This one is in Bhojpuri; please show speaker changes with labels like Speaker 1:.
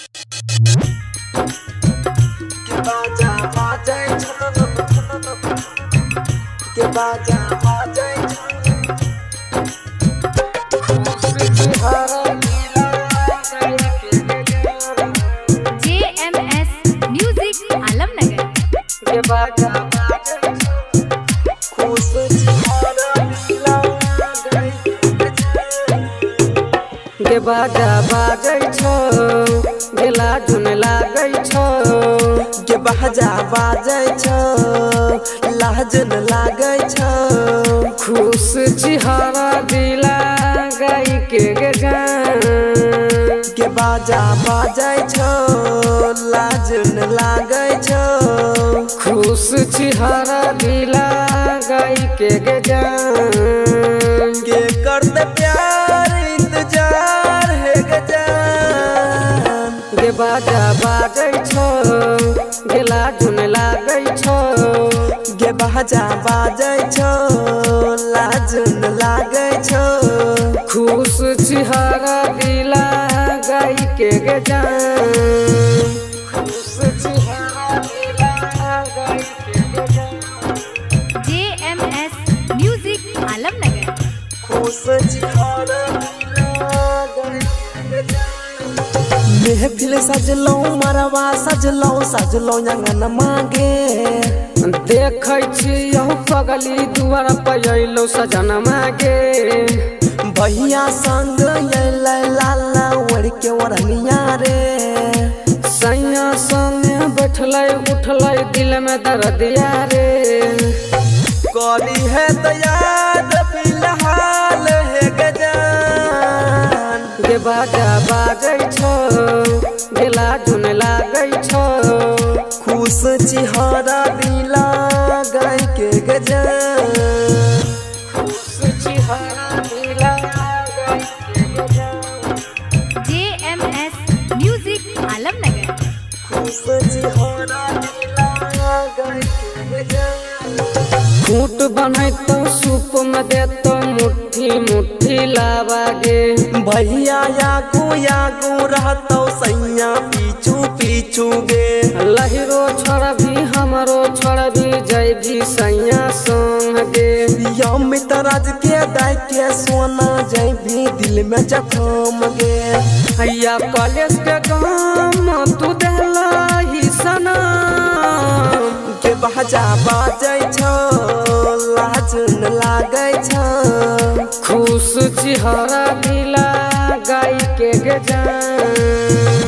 Speaker 1: के बाजा बाजै छौ के बाजा बाजै छौ
Speaker 2: JMS म्यूजिक आलमनगर
Speaker 1: के बाजा बाजै छौ खुश चिहारा नीला गई के बाजा बाजै छौ गेला धुन लागै छौ के बाजा बाजै छौ लाजन लागै छौ खुश चिहारा दिला गई के गान के बाजा बाजै छौ लाजन लागै छौ खुश चिहारा दिला गई के गान के करते प्यार इंतजार है गजान के बाजा बाजै छौ गेला धुन लागै छौ गे बाजा बाजै छौ लाजन लागै छौ खुश चिहारा दिला गई के गजान खुश चिहारा दिला गई के गजान
Speaker 2: JMS म्यूजिक आलमनगर
Speaker 1: खुश चिहारा दिला गई के गजान महफिल सजलौ मरवा सजलौ सजलौ अंगन मांगे देखै छियौ पगली दुआर पर अइलौ सजन मांगे भैया संग अइलै लाला ओढ़ के ओढ़निया रे सैया संग बैठलै उठलै दिल में दर्दिया रे कली है तो याद फिलहाल है गजान के बाजा बाजै छौ गेला धुन लागै छौ खुश चिहारा दिला गई के गजान खुश चिहारा दिला गई के गजान
Speaker 2: JMS म्यूजिक आलमनगर
Speaker 1: खुश चिहारा दिला गई के गजान फूट बनैतो सूप में देतो मुट्ठी मुट्ठी लावागे भैया यागू रहतो सैया पीछू पीछू गे लहिरो छोड़ भी हमरो छोड़ भी जय भी सैया संग गे अमित राज के दाय के सोना जय भी दिल में जखम गे हैया कॉलेज के गाम तू देला ही सनम के बाजा बाजै छौ लाजन लागै छौ खुश चिहारा दिला गई के गजान।